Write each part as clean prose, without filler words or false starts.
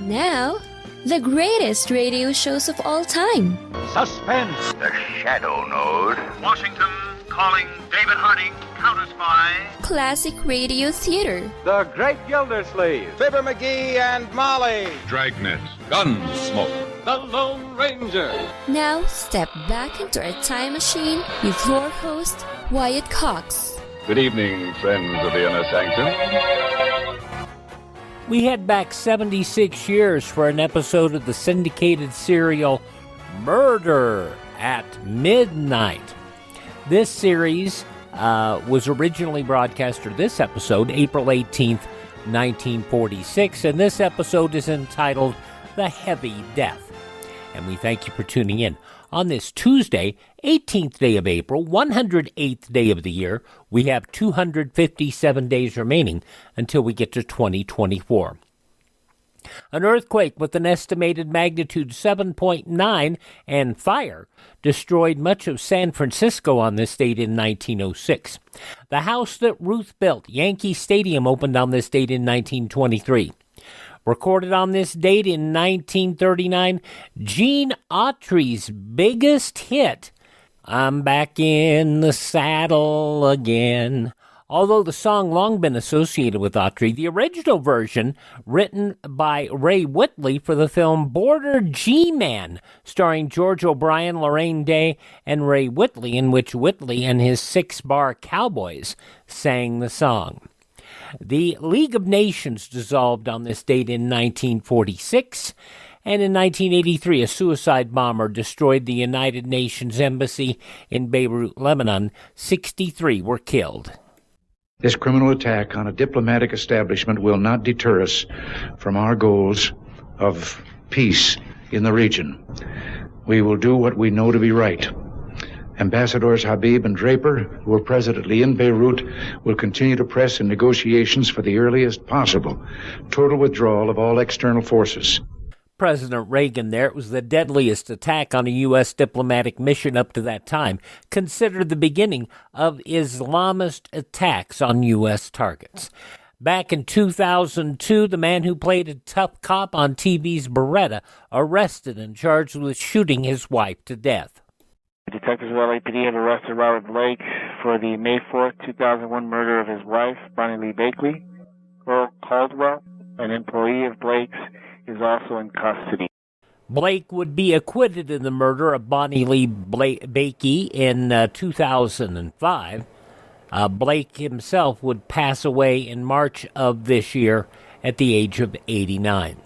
Now, the greatest radio shows of all time. Suspense. The Shadow Node. Washington calling David Harding, counter-spy. Classic radio theater. The Great Gildersleeve. Fibber McGee and Molly. Dragnet. Gunsmoke. The Lone Ranger. Now, step back into our time machine with your host, Wyatt Cox. Good evening, friends of the Inner Sanctum. We head back 76 years for an episode of the syndicated serial Murder at Midnight. This series was originally broadcast, or this episode, April 18th, 1946, and this episode is entitled The Heavy Death. And we thank you for tuning in. On this Tuesday, 18th day of April, 108th day of the year, we have 257 days remaining until we get to 2024. An earthquake with an estimated magnitude 7.9 and fire destroyed much of San Francisco on this date in 1906. The house that Ruth built, Yankee Stadium, opened on this date in 1923. Recorded on this date in 1939, Gene Autry's biggest hit, I'm Back in the Saddle Again. Although the song long been associated with Autry, the original version, written by Ray Whitley for the film Border G-Man, starring George O'Brien, Lorraine Day, and Ray Whitley, in which Whitley and his 6-bar Cowboys sang the song. The League of Nations dissolved on this date in 1946, and in 1983 a suicide bomber destroyed the United Nations Embassy in Beirut, Lebanon. 63 were killed. This criminal attack on a diplomatic establishment will not deter us from our goals of peace in the region. We will do what we know to be right. Ambassadors Habib and Draper, who are presently in Beirut, will continue to press in negotiations for the earliest possible total withdrawal of all external forces. President Reagan there, it was the deadliest attack on a U.S. diplomatic mission up to that time, considered the beginning of Islamist attacks on U.S. targets. Back in 2002, the man who played a tough cop on TV's Beretta, arrested and charged with shooting his wife to death. Detectives of LAPD have arrested Robert Blake for the May 4th, 2001 murder of his wife, Bonnie Lee Bakley. Earl Caldwell, an employee of Blake's, is also in custody. Blake would be acquitted in the murder of Bonnie Lee Bakley in 2005. Blake himself would pass away in March of this year at the age of 89.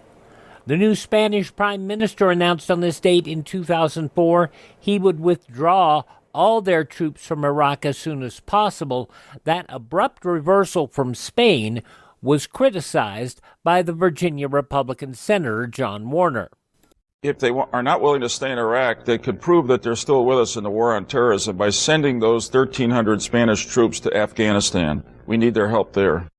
The new Spanish Prime Minister announced on this date in 2004 he would withdraw all their troops from Iraq as soon as possible. That abrupt reversal from Spain was criticized by the Virginia Republican Senator John Warner. If they are not willing to stay in Iraq, they could prove that they're still with us in the war on terrorism by sending those 1,300 Spanish troops to Afghanistan. We need their help there.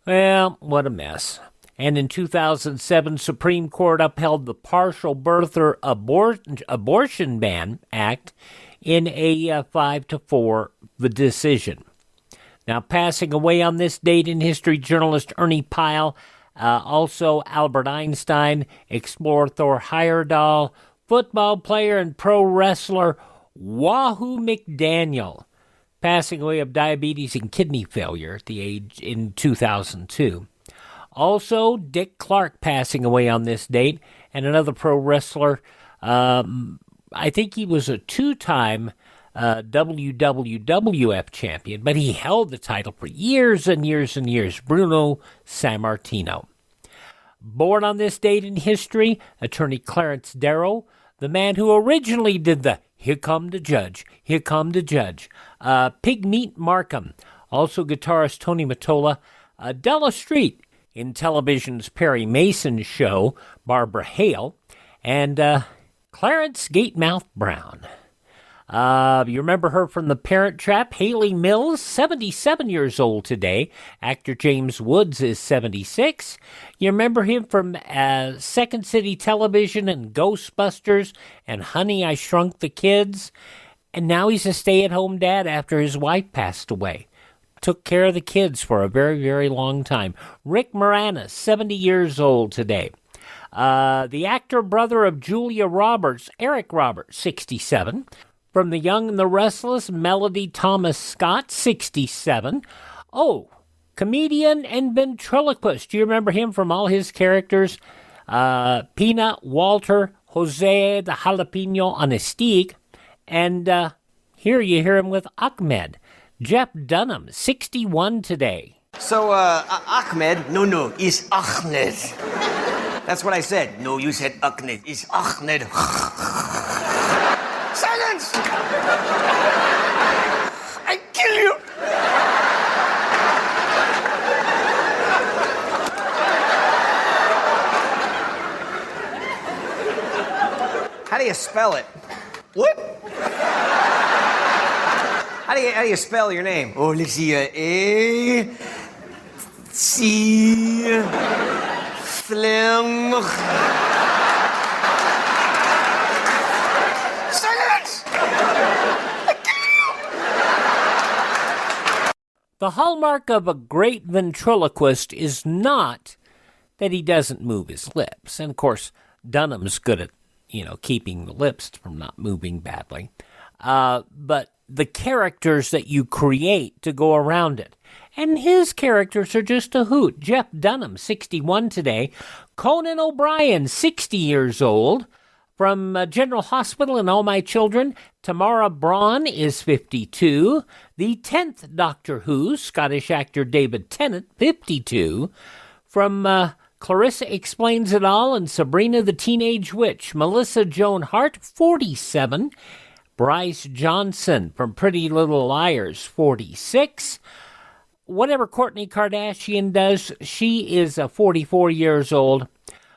Well, what a mess. And in 2007, Supreme Court upheld the Partial Birther Abortion Ban Act in a 5-4 decision. Now, passing away on this date in history, journalist Ernie Pyle, also Albert Einstein, explorer Thor Heyerdahl, football player and pro wrestler Wahoo McDaniel, passing away of diabetes and kidney failure at the age in 2002. Also, Dick Clark passing away on this date, and another pro wrestler, I think he was a two-time WWF champion, but he held the title for years and years and years, Bruno Sammartino. Born on this date in history, attorney Clarence Darrow, the man who originally did the Here Come the Judge, Here Come the Judge, Pigmeat Markham, also guitarist Tony Mottola, Della Street in television's Perry Mason show, Barbara Hale, and Clarence Gatemouth Brown. You remember her from The Parent Trap, Haley Mills, 77 years old today. Actor James Woods is 76. You remember him from Second City Television and Ghostbusters and Honey, I Shrunk the Kids. And now he's a stay-at-home dad after his wife passed away. Took care of the kids for a very, very long time. Rick Moranis, 70 years old today. The actor brother of Julia Roberts, Eric Roberts, 67. From The Young and the Restless, Melody Thomas Scott, 67. Oh, comedian and ventriloquist. Do you remember him from all his characters? Peanut, Walter, Jose the Jalapeno on a Stick. And here you hear him with Ahmed. Jeff Dunham, 61 today. So, Ahmed? No, it's Ahmed. That's what I said. No, you said Ahmed. It's Ahmed. Silence! I kill you! How do you spell it? What? How do you spell your name? Oh, let's see. A C Flim. Silence! The hallmark of a great ventriloquist is not that he doesn't move his lips. And, of course, Dunham's good at, keeping the lips from not moving badly. But the characters that you create to go around it. And his characters are just a hoot. Jeff Dunham, 61 today. Conan O'Brien, 60 years old. From General Hospital and All My Children, Tamara Braun is 52. The 10th Doctor Who, Scottish actor David Tennant, 52. From Clarissa Explains It All and Sabrina the Teenage Witch, Melissa Joan Hart, 47. Bryce Johnson from Pretty Little Liars, 46. Whatever Kourtney Kardashian does, she is 44 years old.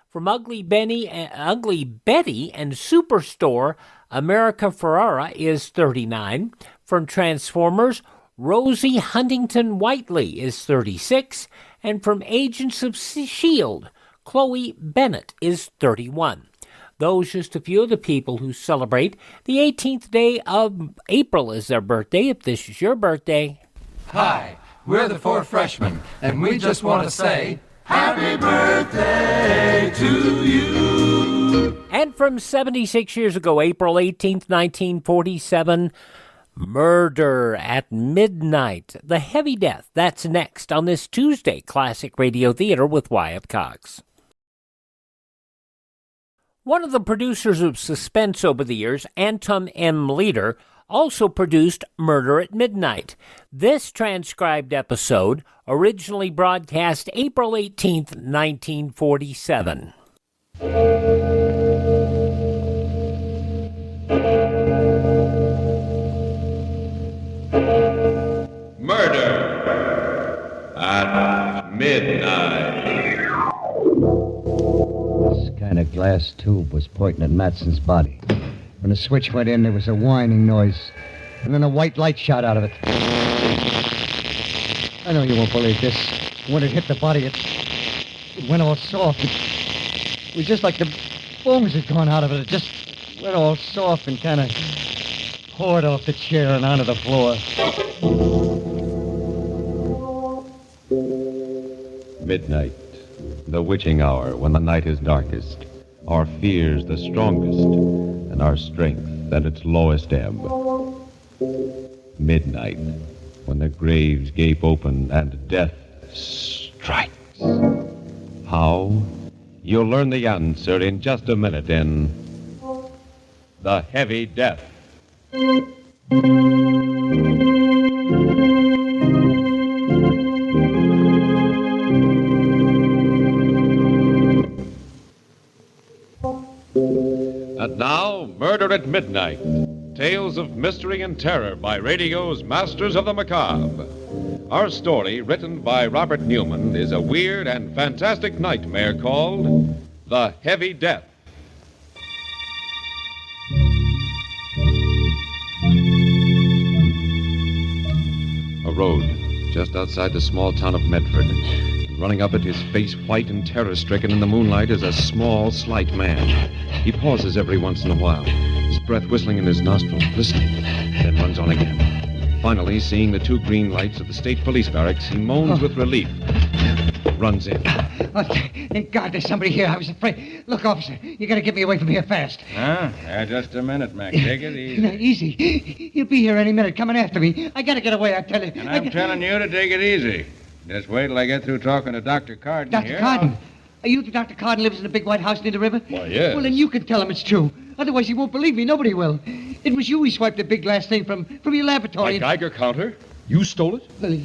From Ugly Betty and Superstore, America Ferrara is 39. From Transformers, Rosie Huntington Whiteley is 36. And from Agents of S.H.I.E.L.D., Chloe Bennett is 31. Those just a few of the people who celebrate the 18th day of April is their birthday. If this is your birthday. Hi, we're the Four Freshmen, and we just want to say happy birthday to you. And from 76 years ago, April 18th, 1947, Murder at Midnight. The Heavy Death. That's next on this Tuesday Classic Radio Theater with Wyatt Cox. One of the producers of suspense over the years, Anton M. Leader, also produced Murder at Midnight. This transcribed episode originally broadcast April 18th, 1947. Murder at Midnight. This kind of glass tube was pointing at Matson's body. When the switch went in, there was a whining noise, and then a white light shot out of it. I know you won't believe this. When it hit the body, it went all soft. It was just like the bones had gone out of it. It just went all soft and kind of poured off the chair and onto the floor. Midnight, the witching hour when the night is darkest, our fears the strongest, and our strength at its lowest ebb. Midnight, when the graves gape open and death strikes. How? You'll learn the answer in just a minute in The Heavy Death. And now, Murder at Midnight. Tales of mystery and terror by radio's Masters of the Macabre. Our story, written by Robert Newman, is a weird and fantastic nightmare called The Heavy Death. A road just outside the small town of Medford. Running up it, his face white and terror-stricken in the moonlight, is a small, slight man. He pauses every once in a while, his breath whistling in his nostrils, listening, then runs on again. Finally, seeing the two green lights of the state police barracks, he moans with relief. runs in. Oh, thank God there's somebody here. I was afraid. Look, officer, you got to get me away from here fast. Just a minute, Mac. Take it easy. No, easy. He'll be here any minute, coming after me. I got to get away, I tell you. And I'm telling you to take it easy. Just wait till I get through talking to Dr. Carden Dr. here. Carden? Are you Dr. Carden lives in the big white house near the river? Why, yes. Well, then you can tell him it's true. Otherwise, he won't believe me. Nobody will. It was you who swiped the big glass thing from your laboratory. My Geiger counter? You stole it? Well,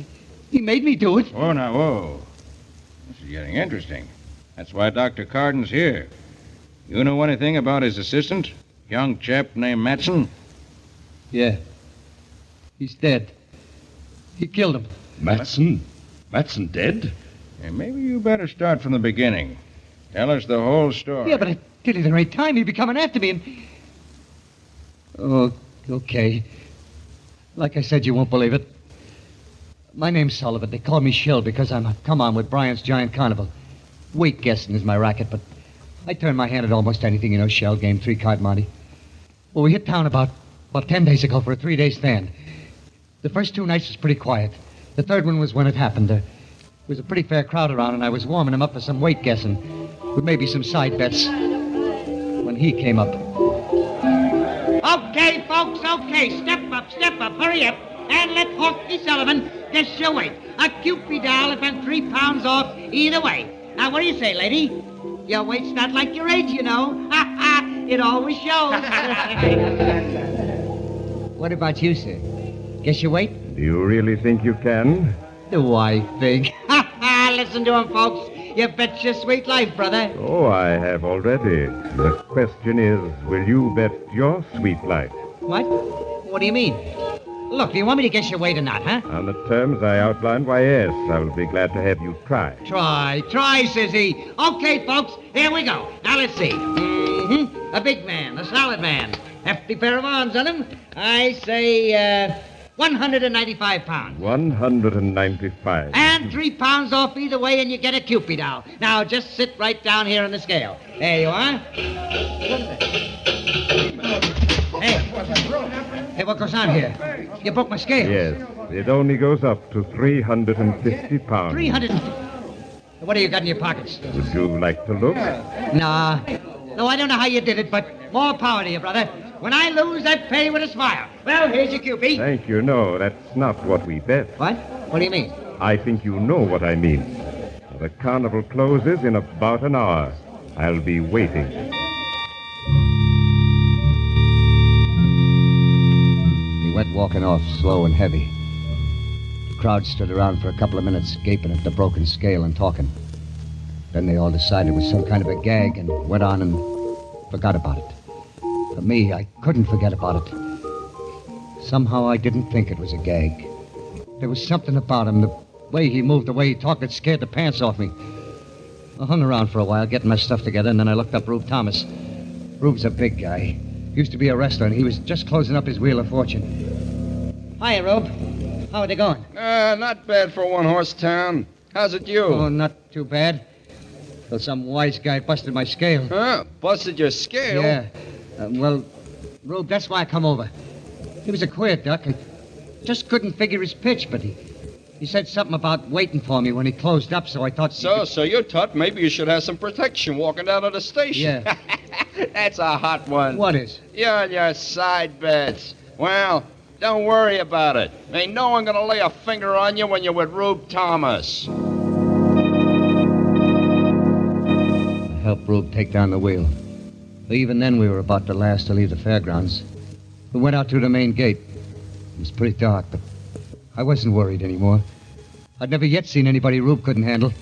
he made me do it. Oh, now, whoa. This is getting interesting. That's why Dr. Carden's here. You know anything about his assistant? Young chap named Matson? Yeah. He's dead. He killed him. Matson? Matson dead? Hey, maybe you better start from the beginning. Tell us the whole story. Yeah, but I tell you, there ain't time. He'd be coming after me and... Oh, okay. Like I said, you won't believe it. My name's Sullivan. They call me Shill because I'm a come-on with Bryant's Giant Carnival. Weight guessing is my racket, but I turn my hand at almost anything, you know, shell game, 3-card Monte. Well, we hit town about 10 days ago for a 3-day stand. The first 2 nights was pretty quiet. The third one was when it happened. There was a pretty fair crowd around, and I was warming him up for some weight guessing, with maybe some side bets, when he came up. Okay, folks, okay. Step up, hurry up, and let Hawky Sullivan guess your weight. A Cupid doll if I'm 3 pounds off either way. Now, what do you say, lady? Your weight's not like your age, you know. Ha ha! It always shows. What about you, sir? Guess your weight? Do you really think you can? Do I think? Ha ha! Listen to him, folks. You bet your sweet life, brother. Oh, I have already. The question is, will you bet your sweet life? What? What do you mean? Look, do you want me to guess your weight or not, huh? On the terms I outlined, why, yes. I'll be glad to have you try. Try, says he. Okay, folks, here we go. Now, let's see. A big man, a solid man. Hefty pair of arms on him. I say, 195 pounds. 195. And 3 pounds off either way, and you get a Cupid doll. Now, just sit right down here on the scale. There you are. Hey, what goes on here? You broke my scale. Yes, it only goes up to 350 pounds. 350. What do you got in your pockets? Would you like to look? Nah. No, I don't know how you did it, but more power to you, brother. When I lose, I pay with a smile. Well, here's your Cupid. Thank you. No, that's not what we bet. What? What do you mean? I think you know what I mean. The carnival closes in about an hour. I'll be waiting. He went walking off, slow and heavy. The crowd stood around for a couple of minutes, gaping at the broken scale and talking. Then they all decided it was some kind of a gag and went on and forgot about it. For me, I couldn't forget about it. Somehow I didn't think it was a gag. There was something about him, the way he moved, the way he talked, that scared the pants off me. I hung around for a while, getting my stuff together, and then I looked up Rube Thomas. Rube's a big guy. Used to be a wrestler, and he was just closing up his Wheel of Fortune. Hiya, Rube. How are they going? Not bad for a one-horse town. How's it you? Oh, not too bad. Till some wise guy busted my scale. Huh? Busted your scale? Yeah. Well, Rube, that's why I come over. He was a queer duck. I just couldn't figure his pitch, but he said something about waiting for me when he closed up, so I thought... So you thought maybe you should have some protection walking down to the station. Yeah. That's a hot one. What is? You and your side bets. Well, don't worry about it. Ain't no one gonna lay a finger on you when you're with Rube Thomas. I helped Rube take down the wheel. But even then, we were about the last to leave the fairgrounds. We went out through the main gate. It was pretty dark, but I wasn't worried anymore. I'd never yet seen anybody Rube couldn't handle.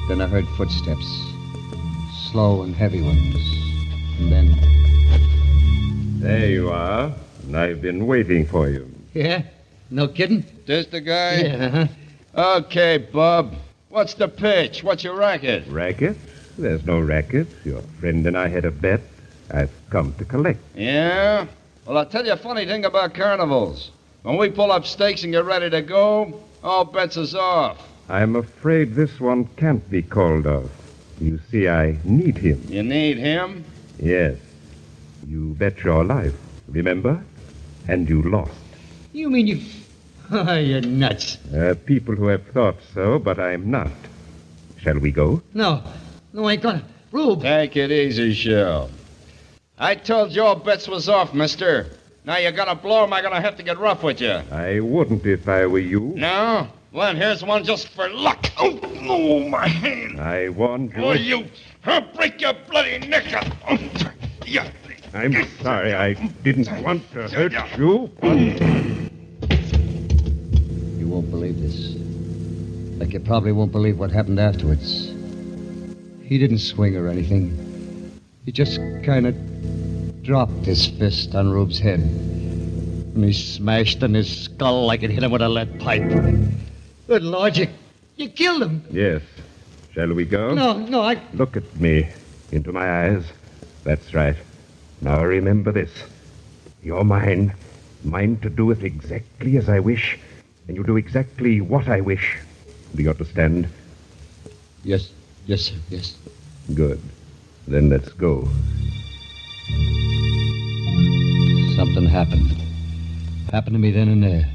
Then I heard footsteps. Slow and heavy ones. And then... There you are. And I've been waiting for you. Yeah? No kidding? This the guy? Yeah, Okay, Bub. What's the pitch? What's your racket? Racket? There's no racket. Your friend and I had a bet. I've come to collect. Yeah? Well, I'll tell you a funny thing about carnivals. When we pull up stakes and get ready to go, all bets is off. I'm afraid this one can't be called off. You see, I need him. You need him? Yes. You bet your life, remember? And you lost. You mean you... Oh, you're nuts. People who have thought so, but I'm not. Shall we go? No, I ain't gonna. Rube. Take it easy, Shell. I told you all bets was off, mister. Now you're gonna blow 'em, I'm gonna have to get rough with you. I wouldn't if I were you. No? Well, then here's one just for luck. Oh, no, my hand. I warned you. Oh, you. I'll break your bloody neck up. Oh, yeah. I'm sorry. I didn't want to hurt you, but... You won't believe this. Like you probably won't believe what happened afterwards. He didn't swing or anything. He just kind of dropped his fist on Rube's head. And he smashed in his skull like it hit him with a lead pipe. Good Lord, you killed him. Yes. Shall we go? No, I... Look at me. Into my eyes. That's right. Now remember this. You're mine. Mine to do it exactly as I wish. And you do exactly what I wish. Do you understand? Yes, sir, yes. Good. Then let's go. Something happened. Happened to me then and there.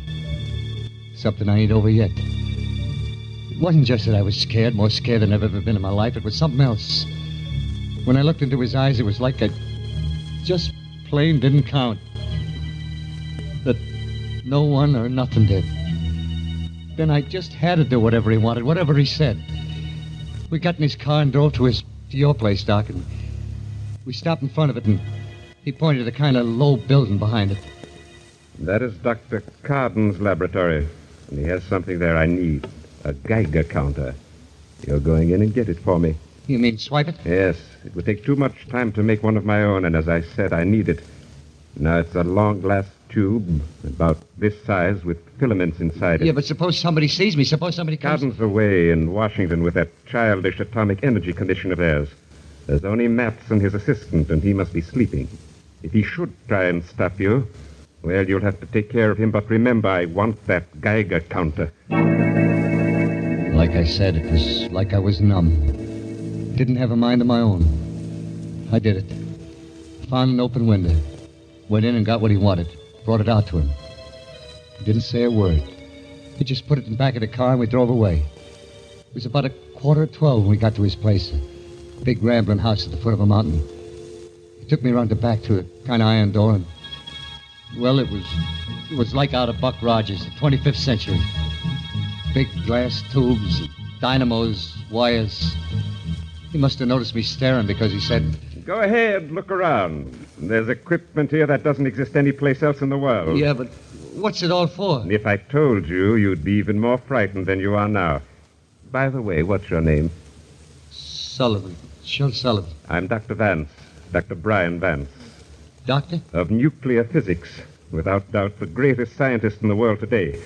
Something I ain't over yet. It wasn't just that I was scared, more scared than I've ever been in my life. It was something else. When I looked into his eyes, it was like I just plain didn't count. That no one or nothing did. Then I just had to do whatever he wanted, whatever he said. We got in his car and drove to your place, Doc, and we stopped in front of it, and he pointed to the kind of low building behind it. That is Dr. Carden's laboratory, and he has something there I need. A Geiger counter. You're going in and get it for me. You mean swipe it? Yes. It would take too much time to make one of my own, and as I said, I need it. Now, it's a long glass tube, about this size, with filaments inside it. Yeah, but suppose somebody sees me. Suppose somebody comes... Carden's away in Washington with that childish atomic energy condition of theirs. There's only Matz and his assistant, and he must be sleeping. If he should try and stop you, well, you'll have to take care of him, but remember, I want that Geiger counter. Like I said, it was like I was numb. Didn't have a mind of my own. I did it. Found an open window. Went in and got what he wanted. Brought it out to him. He didn't say a word. He just put it in the back of the car and we drove away. It was about 11:45 when we got to his place. A big rambling house at the foot of a mountain. He took me around the back to a kind of iron door and... Well, it was like out of Buck Rogers, the 25th century. Big glass tubes, dynamos, wires. He must have noticed me staring because he said... Go ahead, look around. There's equipment here that doesn't exist anyplace else in the world. Yeah, but what's it all for? And if I told you, you'd be even more frightened than you are now. By the way, what's your name? Sullivan. Shel Sullivan. I'm Dr. Vance. Dr. Brian Vance. Doctor? Of nuclear physics. Without doubt, the greatest scientist in the world today.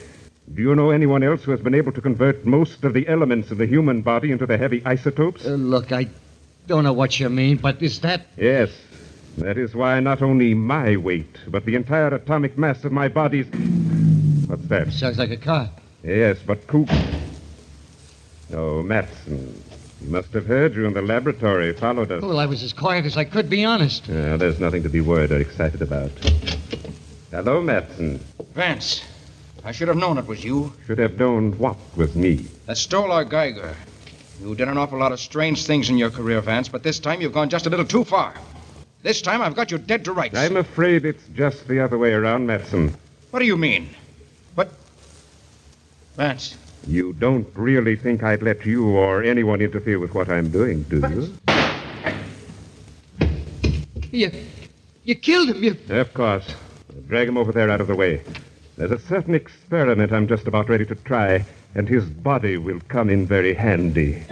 Do you know anyone else who has been able to convert most of the elements of the human body into the heavy isotopes? Look, I don't know what you mean, but is that... Yes. That is why not only my weight, but the entire atomic mass of my body's... What's that? Sounds like a car. Yes, but Coop... Oh, Matson. He must have heard you in the laboratory, followed us. Well, I was as quiet as I could, be honest. There's nothing to be worried or excited about. Hello, Matson. Vance, I should have known it was you. Should have known what was me? That stole our Geiger. You did an awful lot of strange things in your career, Vance, but this time you've gone just a little too far. This time I've got you dead to rights. I'm afraid it's just the other way around, Matson. What do you mean? But... Vance... You don't really think I'd let you or anyone interfere with what I'm doing, do you? You killed him, you... Of course. Drag him over there out of the way. There's a certain experiment I'm just about ready to try, and his body will come in very handy.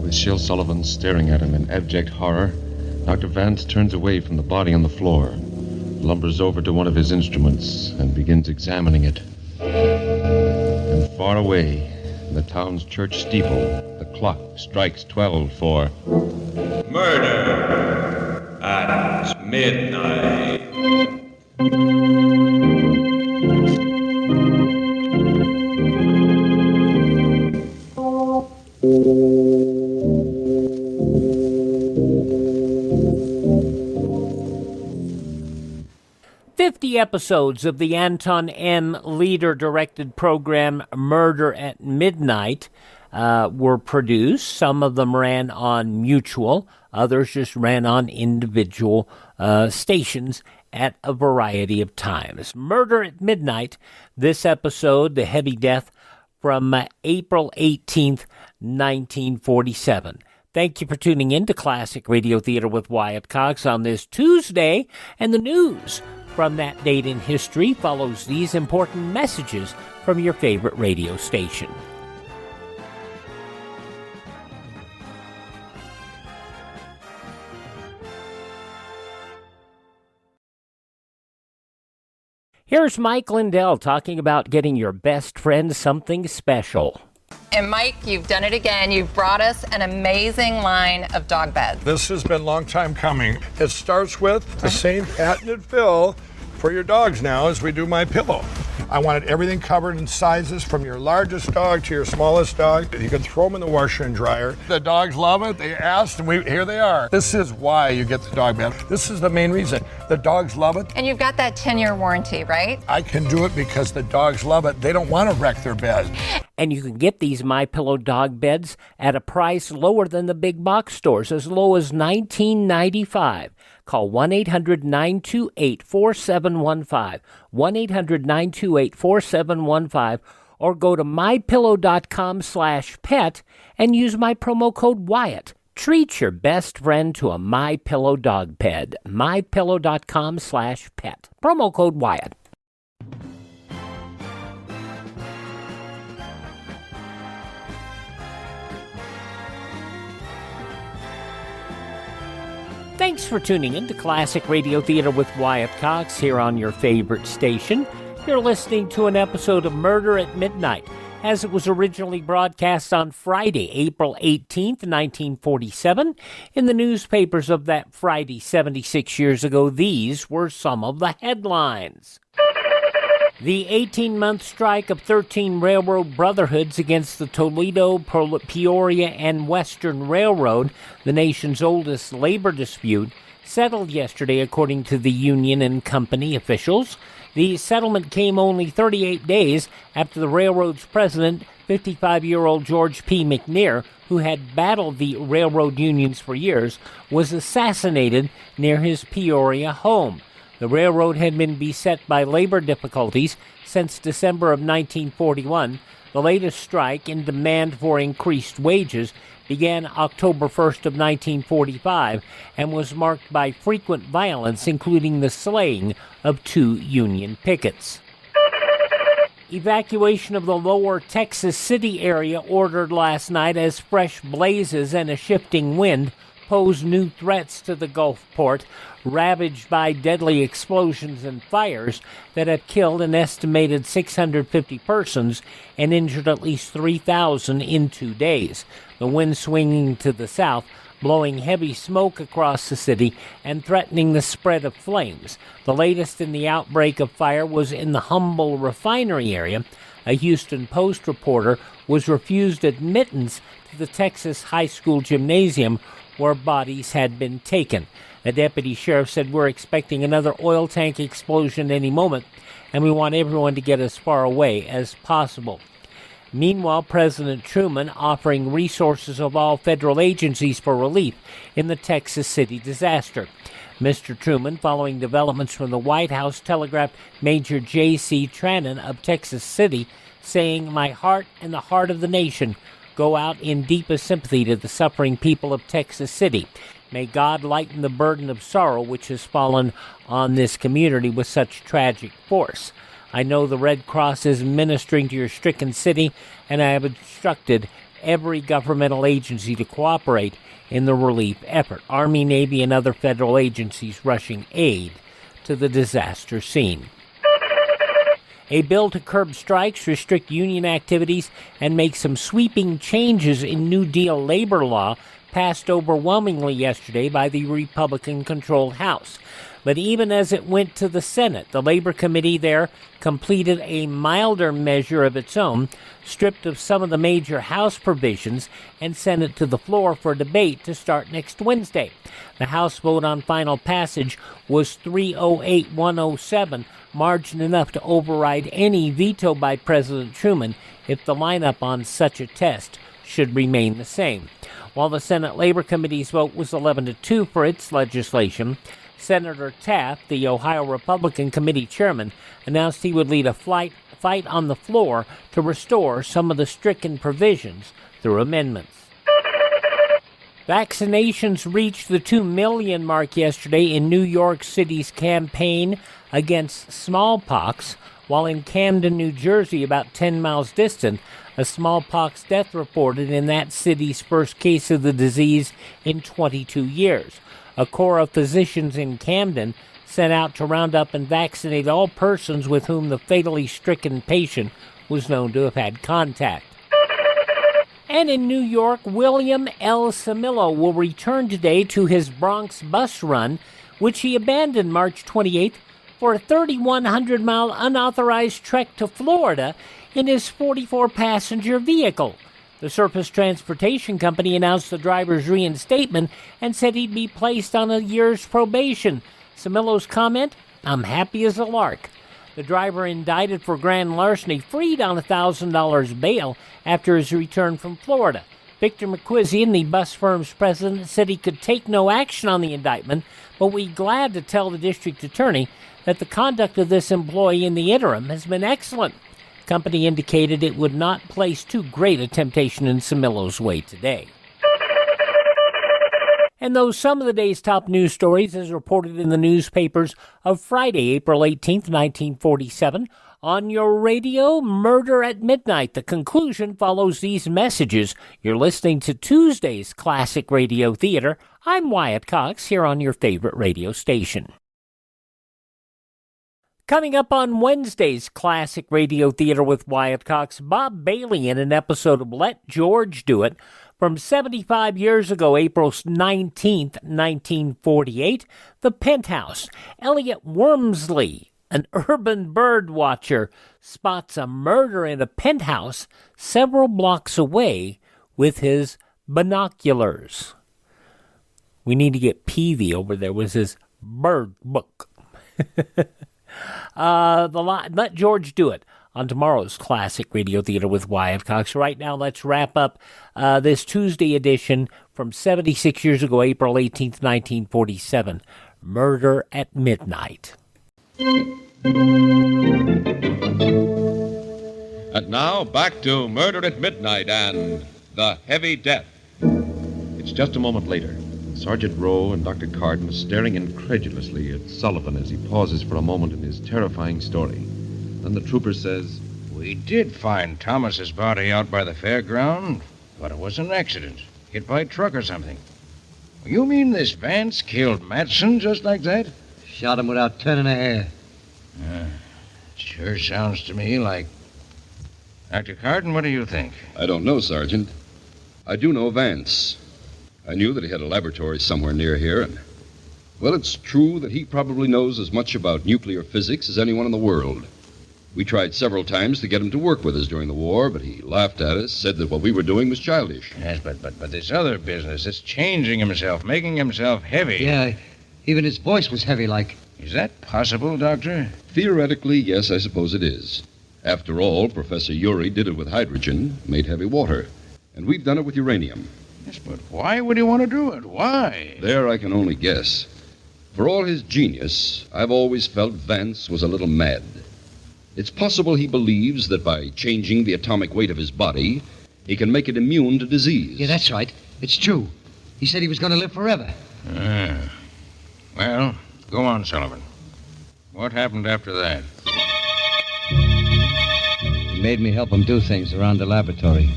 With Shel Sullivan staring at him in abject horror, Dr. Vance turns away from the body on the floor, lumbers over to one of his instruments, and begins examining it. And far away, in the town's church steeple, the clock strikes 12 for... Murder at midnight. episodes of the Anton M. Leader-directed program Murder at Midnight were produced. Some of them ran on Mutual. Others just ran on individual stations at a variety of times. Murder at Midnight, this episode, The Heavy Death, from April 18th, 1947. Thank you for tuning in to Classic Radio Theater with Wyatt Cox on this Tuesday, and the news from that date in history follows these important messages from your favorite radio station. Here's Mike Lindell talking about getting your best friend something special. And Mike, you've done it again. You've brought us an amazing line of dog beds. This has been a long time coming. It starts with the same patented fill for your dogs now as we do My Pillow. I wanted everything covered in sizes from your largest dog to your smallest dog. You can throw them in the washer and dryer. The dogs love it. They asked, and here they are. This is why you get the dog bed. This is the main reason. The dogs love it. And you've got that 10-year warranty, right? I can do it because the dogs love it. They don't want to wreck their bed. And you can get these MyPillow dog beds at a price lower than the big box stores, as low as $19.95. Call 1-800-928-4715, 1-800-928-4715, or go to mypillow.com/pet and use my promo code Wyatt. Treat your best friend to a MyPillow dog bed, mypillow.com/pet. Promo code Wyatt. Thanks for tuning in to Classic Radio Theater with Wyatt Cox here on your favorite station. You're listening to an episode of Murder at Midnight, as it was originally broadcast on Friday, April 18th, 1947. In the newspapers of that Friday 76 years ago, these were some of the headlines. The 18-month strike of 13 railroad brotherhoods against the Toledo, Peoria, and Western Railroad, the nation's oldest labor dispute, settled yesterday according to the union and company officials. The settlement came only 38 days after the railroad's president, 55-year-old George P. McNair, who had battled the railroad unions for years, was assassinated near his Peoria home. The railroad had been beset by labor difficulties since December of 1941. The latest strike, in demand for increased wages, began October 1st of 1945 and was marked by frequent violence, including the slaying of 2 union pickets. Evacuation of the lower Texas City area ordered last night as fresh blazes and a shifting wind pose new threats to the Gulf port, ravaged by deadly explosions and fires that have killed an estimated 650 persons and injured at least 3,000 in 2 days. The wind swinging to the south, blowing heavy smoke across the city and threatening the spread of flames. The latest in the outbreak of fire was in the Humble refinery area. A Houston Post reporter was refused admittance to the Texas high school gymnasium where bodies had been taken. A deputy sheriff said, "We're expecting another oil tank explosion any moment, and we want everyone to get as far away as possible." Meanwhile, President Truman offering resources of all federal agencies for relief in the Texas City disaster. Mr. Truman, following developments from the White House, telegraphed Major J.C. Trannon of Texas City, saying, "My heart and the heart of the nation go out in deepest sympathy to the suffering people of Texas City. May God lighten the burden of sorrow which has fallen on this community with such tragic force. I know the Red Cross is ministering to your stricken city, and I have instructed every governmental agency to cooperate in the relief effort. Army, Navy, and other federal agencies rushing aid to the disaster scene." A bill to curb strikes, restrict union activities, and make some sweeping changes in New Deal labor law passed overwhelmingly yesterday by the Republican-controlled House. But even as it went to the Senate, the Labor Committee there completed a milder measure of its own, stripped of some of the major House provisions, and sent it to the floor for debate to start next Wednesday. The House vote on final passage was 308-107, margin enough to override any veto by President Truman if the lineup on such a test should remain the same. While the Senate Labor Committee's vote was 11-2 for its legislation, Senator Taft, the Ohio Republican Committee chairman, announced he would lead a fight on the floor to restore some of the stricken provisions through amendments. Vaccinations reached the 2 million mark yesterday in New York City's campaign against smallpox, while in Camden, New Jersey, about 10 miles distant, a smallpox death reported in that city's first case of the disease in 22 years. A corps of physicians in Camden sent out to round up and vaccinate all persons with whom the fatally stricken patient was known to have had contact. And in New York, William L. Camillo will return today to his Bronx bus run, which he abandoned March 28th for a 3,100-mile unauthorized trek to Florida in his 44-passenger vehicle. The Surface Transportation Company announced the driver's reinstatement and said he'd be placed on a year's probation. Camillo's comment, "I'm happy as a lark." The driver, indicted for grand larceny, freed on $1,000 bail after his return from Florida. Victor McQuisian, the bus firm's president, said he could take no action on the indictment, but we're glad to tell the district attorney that the conduct of this employee in the interim has been excellent. The company indicated it would not place too great a temptation in Camillo's way today. And those some of the day's top news stories as reported in the newspapers of Friday, April 18th, 1947. On your radio, Murder at Midnight. The conclusion follows these messages. You're listening to Tuesday's Classic Radio Theater. I'm Wyatt Cox here on your favorite radio station. Coming up on Wednesday's Classic Radio Theater with Wyatt Cox, Bob Bailey in an episode of Let George Do It. From 75 years ago, April 19th, 1948, The Penthouse. Elliot Wormsley, an urban bird watcher, spots a murder in a penthouse several blocks away with his binoculars. We need to get Peavy over there with his bird book. Let George Do It on tomorrow's Classic Radio Theater with Wyatt Cox. Right now, let's wrap up this Tuesday edition from 76 years ago, April 18th, 1947. Murder at Midnight. And now, back to Murder at Midnight and The Heavy Death. It's just a moment later. Sergeant Rowe and Dr. Carden are staring incredulously at Sullivan as he pauses for a moment in his terrifying story. Then the trooper says, "We did find Thomas's body out by the fairground, but it was an accident. Hit by a truck or something." "You mean this Vance killed Matson just like that?" Shot him without turning a hair. Sure sounds to me like... Dr. Carden, what do you think? I don't know, Sergeant. I do know Vance. I knew that he had a laboratory somewhere near here, and... Well, it's true that he probably knows as much about nuclear physics as anyone in the world. We tried several times to get him to work with us during the war, but he laughed at us, said that what we were doing was childish. Yes, but this other business, this changing himself, making himself heavy... Yeah, even his voice was heavy like. Is that possible, Doctor? Theoretically, yes, I suppose it is. After all, Professor Urey did it with hydrogen, made heavy water. And we've done it with uranium. Yes, but why would he want to do it? Why? There I can only guess. For all his genius, I've always felt Vance was a little mad. It's possible he believes that by changing the atomic weight of his body, he can make it immune to disease. Yeah, that's right. It's true. He said he was going to live forever. Well, go on, Sullivan. What happened after that? He made me help him do things around the laboratory.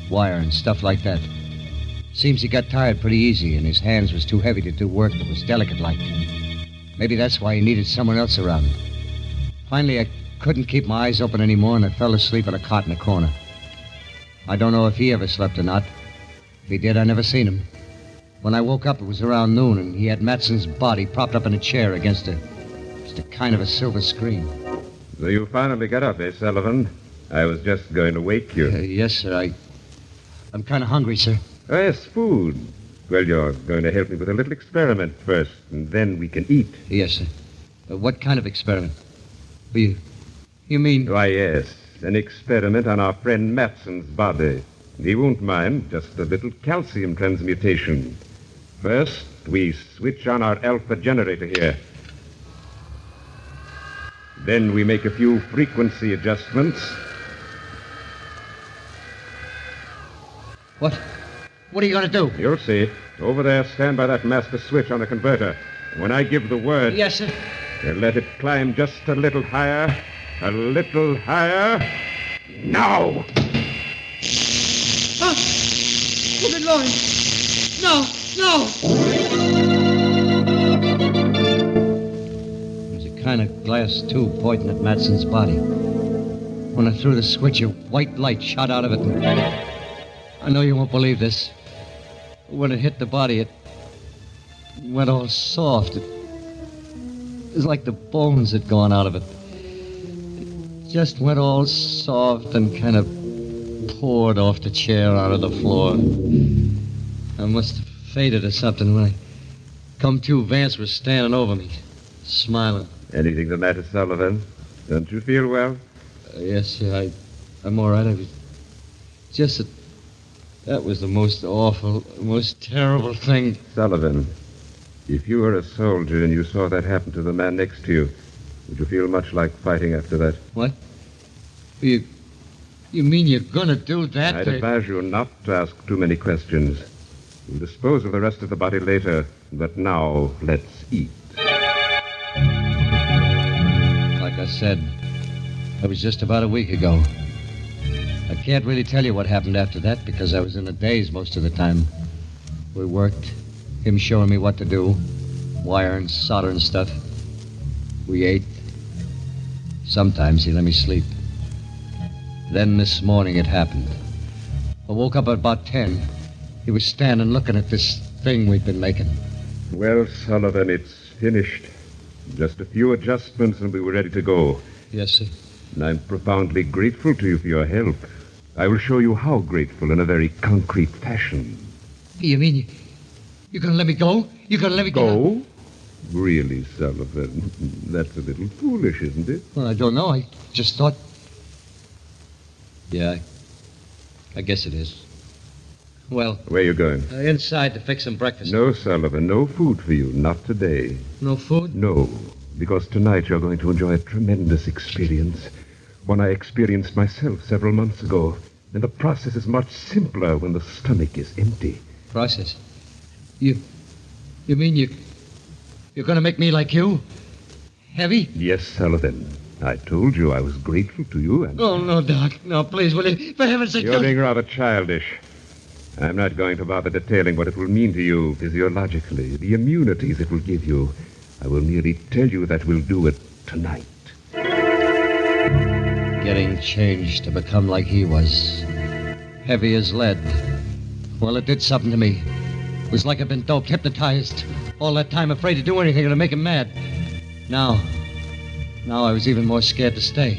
Wire and stuff like that. Seems he got tired pretty easy, and his hands was too heavy to do work that was delicate-like. Maybe that's why he needed someone else around. Finally, I couldn't keep my eyes open anymore, and I fell asleep on a cot in the corner. I don't know if he ever slept or not. If he did, I never seen him. When I woke up, it was around noon, and he had Matson's body propped up in a chair against a kind of a silver screen. So you finally got up, eh, Sullivan? I was just going to wake you. Yes, sir. I'm kind of hungry, sir. Oh, yes, food. Well, you're going to help me with a little experiment first, and then we can eat. Yes, sir. What kind of experiment? You mean... Why, yes. An experiment on our friend Matson's body. He won't mind. Just a little calcium transmutation. First, we switch on our alpha generator here. Then we make a few frequency adjustments. What are you going to do? You'll see. Over there, stand by that master switch on the converter. When I give the word... Yes, sir. Let it climb just a little higher. A little higher. Now! Oh, good Lord. No! There's a kind of glass tube pointing at Matson's body. When I threw the switch, a white light shot out of it. And I know you won't believe this. When it hit the body, it went all soft. It was like the bones had gone out of it. It just went all soft and kind of poured off the chair onto the floor. I must have fainted or something. When I come to, Vance was standing over me, smiling. Anything the matter, Sullivan? Don't you feel well? Yes, sir. I'm all right. I was just that was the most awful, most terrible thing. Sullivan, if you were a soldier and you saw that happen to the man next to you, would you feel much like fighting after that? What? You mean you're going to do that? I'd advise you not to ask too many questions. We'll dispose of the rest of the body later, but now let's eat. Like I said, that was just about a week ago. I can't really tell you what happened after that because I was in a daze most of the time. We worked, him showing me what to do, wiring, soldering stuff. We ate. Sometimes he let me sleep. Then this morning it happened. I woke up at about 10. He was standing looking at this thing we'd been making. Well, Sullivan, it's finished. Just a few adjustments and we were ready to go. Yes, sir. And I'm profoundly grateful to you for your help. I will show you how grateful in a very concrete fashion. You mean you're going to let me go? You're going to let me go? Really, Sullivan? That's a little foolish, isn't it? Well, I don't know. I just thought... Yeah, I guess it is. Well... Where are you going? Inside to fix some breakfast. No, Sullivan, no food for you. Not today. No food? No, because tonight you're going to enjoy a tremendous experience. One I experienced myself several months ago. And the process is much simpler when the stomach is empty. Process? You mean you're going to make me like you? Heavy? Yes, Sullivan. I told you I was grateful to you and... Oh, no, Doc. No, please, will you? For heaven's sake, You're being rather childish. I'm not going to bother detailing what it will mean to you physiologically, the immunities it will give you. I will merely tell you that we'll do it tonight. Getting changed to become like he was. Heavy as lead. Well, it did something to me. It was like I'd been doped, hypnotized. All that time afraid to do anything to make him mad. Now I was even more scared to stay.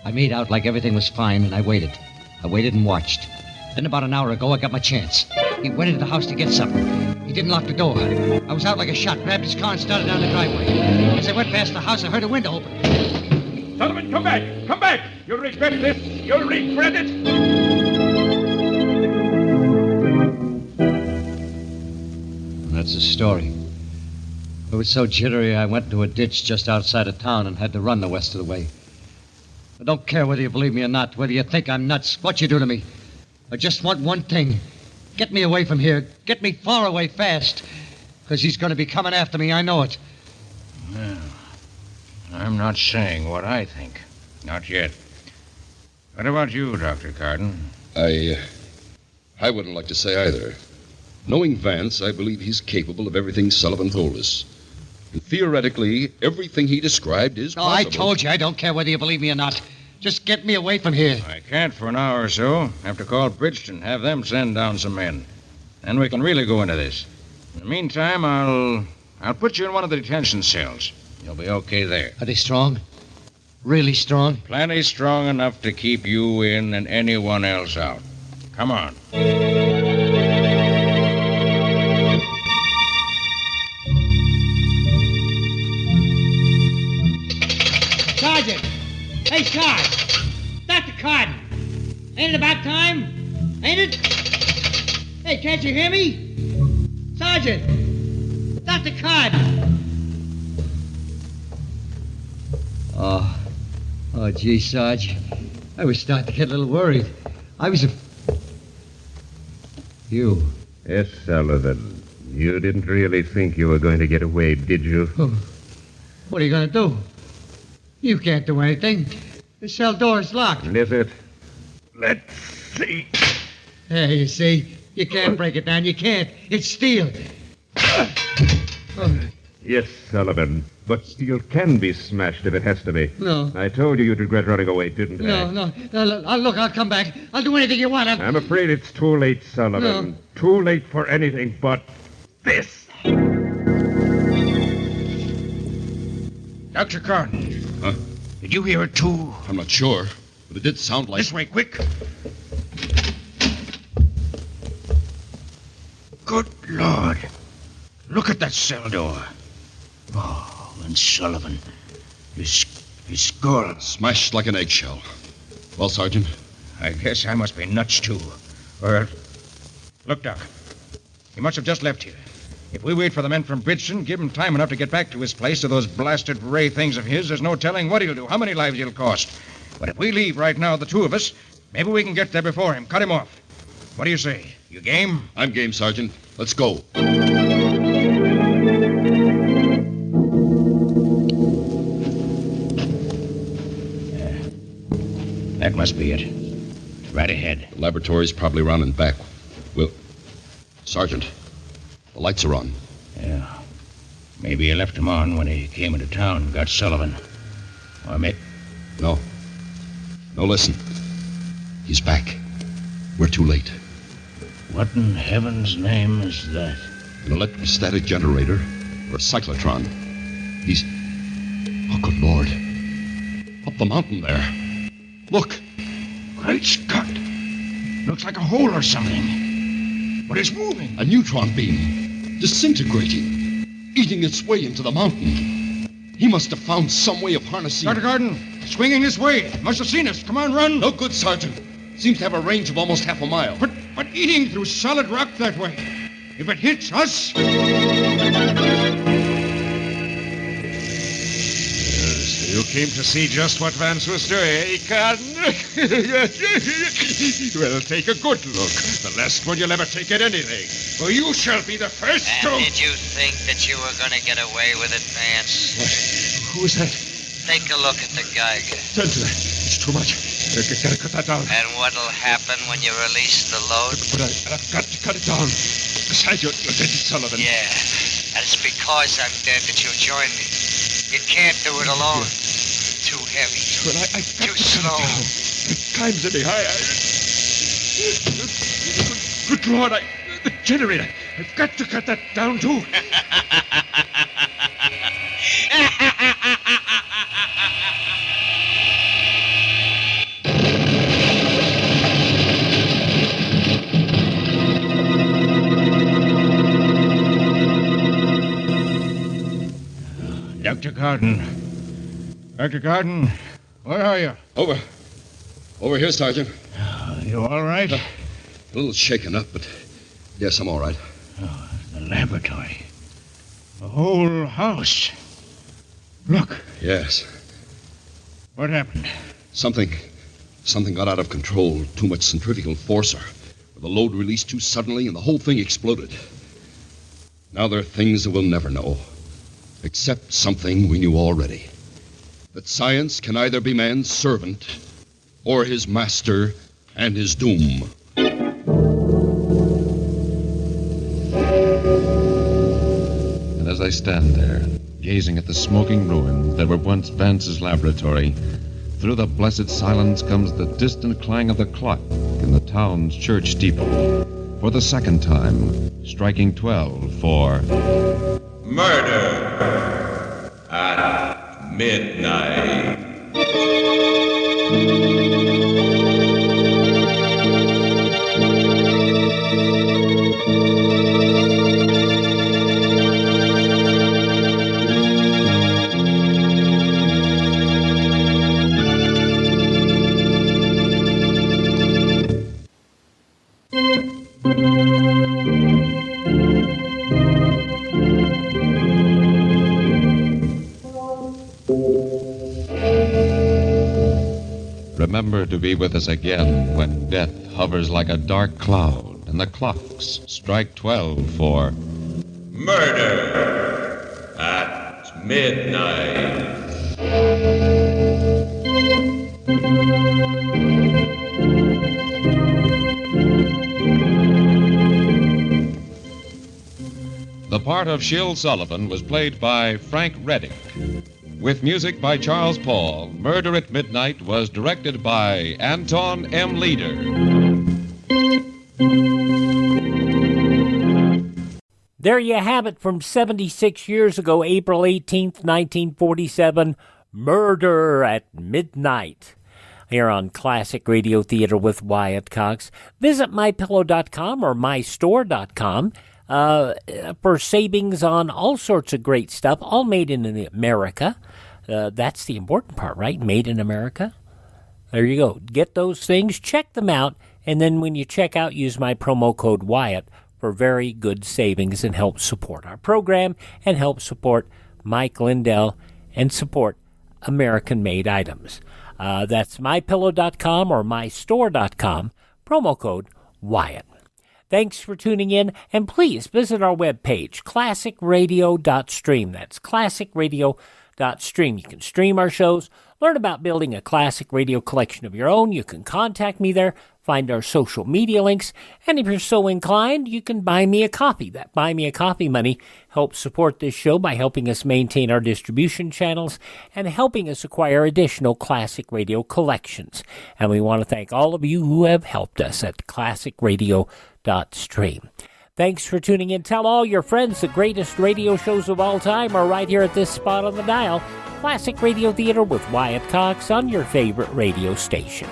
I made out like everything was fine, and I waited. I waited and watched. Then about an hour ago, I got my chance. He went into the house to get something. He didn't lock the door. I was out like a shot, grabbed his car and started down the driveway. As I went past the house, I heard a window open. Sullivan, come back! Come back! You'll regret this! You'll regret it! That's the story. I was so jittery, I went into a ditch just outside of town and had to run the rest of the way. I don't care whether you believe me or not, whether you think I'm nuts, what you do to me. I just want one thing. Get me away from here. Get me far away fast. Because he's going to be coming after me, I know it. Well, I'm not saying what I think. Not yet. What about you, Dr. Carden? I wouldn't like to say either. Knowing Vance, I believe he's capable of everything Sullivan told us. And theoretically, everything he described is possible. I told you, I don't care whether you believe me or not. Just get me away from here. I can't for an hour or so. Have to call Bridgeton, have them send down some men. Then we can really go into this. In the meantime, I'll put you in one of the detention cells. You'll be okay there. Are they strong? Really strong? Plenty strong enough to keep you in and anyone else out. Come on. Sergeant! Hey, Sarge! Dr. Carden! Ain't it about time? Ain't it? Hey, can't you hear me? Sergeant! Dr. Carden! Oh, gee, Sarge. I was starting to get a little worried. You. Yes, Sullivan. You didn't really think you were going to get away, did you? What are you going to do? You can't do anything. The cell door is locked. Is it? Let's see. Hey, you see? You can't break it down. You can't. It's steel. Yes, Sullivan. But steel can be smashed if it has to be. No. I told you you'd regret running away, didn't I? No. Look, I'll come back. I'll do anything you want. I'm afraid it's too late, Sullivan. No. Too late for anything but this. Dr. Carden. Huh? Did you hear it, too? I'm not sure, but it did sound like... This way, quick. Good Lord. Look at that cell door. Oh, and Sullivan. His skull. Smashed like an eggshell. Well, Sergeant? I guess I must be nuts, too. Or... Look, Doc. He must have just left here. If we wait for the men from Bridgeton, give him time enough to get back to his place to those blasted ray things of his, there's no telling what he'll do, how many lives he'll cost. But if we leave right now, the two of us, maybe we can get there before him, cut him off. What do you say? You game? I'm game, Sergeant. Let's go. That must be it. Right ahead. The laboratory's probably round and back. Well, Sergeant, the lights are on. Yeah. Maybe he left them on when he came into town and got Sullivan. Or maybe... No, listen. He's back. We're too late. What in heaven's name is that? An electrostatic generator or a cyclotron. He's... Oh, good Lord. Up the mountain there. Look. Great Scott. Looks like a hole or something. But it's moving. A neutron beam. Disintegrating. Eating its way into the mountain. He must have found some way of harnessing... Dr. Garden, swinging this way. Must have seen us. Come on, run. No good, Sergeant. Seems to have a range of almost half a mile. But eating through solid rock that way. If it hits us... You came to see just what Vance was doing, eh, Carden? Well, take a good look. The last one you'll ever take at anything. For you shall be the first to... And did you think that you were going to get away with it, Vance? What? Who is that? Take a look at the Geiger. Turn to that. It's too much. Gotta cut that down. And what'll happen when you release the load? But I've got to cut it down. Besides, you're dead, Sullivan. Yeah, and it's because I'm dead that you'll join me. You can't do it alone. Too heavy. Well, I've got too to slow. The time's any higher. Good Lord, the generator. I've got to cut that down, too. Dr. Garden. Dr. Garden, where are you? Over here, Sergeant. You all right? A little shaken up, but yes, I'm all right. Oh, the laboratory. The whole house. Look. Yes. What happened? Something got out of control. Too much centrifugal force, or the load released too suddenly, and the whole thing exploded. Now there are things that we'll never know. Except something we knew already. That science can either be man's servant or his master and his doom. And as I stand there, gazing at the smoking ruins that were once Vance's laboratory, through the blessed silence comes the distant clang of the clock in the town's church steeple. for the second time, striking 12 for Murder at Midnight. Remember to be with us again when death hovers like a dark cloud and the clocks strike 12 for Murder at Midnight. The part of Shill Sullivan was played by Frank Reddick. With music by Charles Paul, Murder at Midnight was directed by Anton M. Leader. There you have it from 76 years ago, April 18th, 1947, Murder at Midnight. Here on Classic Radio Theater with Wyatt Cox. Visit MyPillow.com or MyStore.com for savings on all sorts of great stuff, all made in America. That's the important part, right? Made in America. There you go. Get those things, check them out, and then when you check out, use my promo code Wyatt for very good savings and help support our program and help support Mike Lindell and support American-made items. That's MyPillow.com or MyStore.com, promo code Wyatt. Thanks for tuning in, and please visit our webpage, classicradio.stream. That's classicradio.stream. You can stream our shows, learn about building a classic radio collection of your own. You can contact me there, find our social media links, and if you're so inclined, you can buy me a copy. That Buy Me a Coffee money helps support this show by helping us maintain our distribution channels and helping us acquire additional classic radio collections. And we want to thank all of you who have helped us at classicradio.stream. Thanks for tuning in. Tell all your friends the greatest radio shows of all time are right here at this spot on the dial. Classic Radio Theater with Wyatt Cox on your favorite radio station.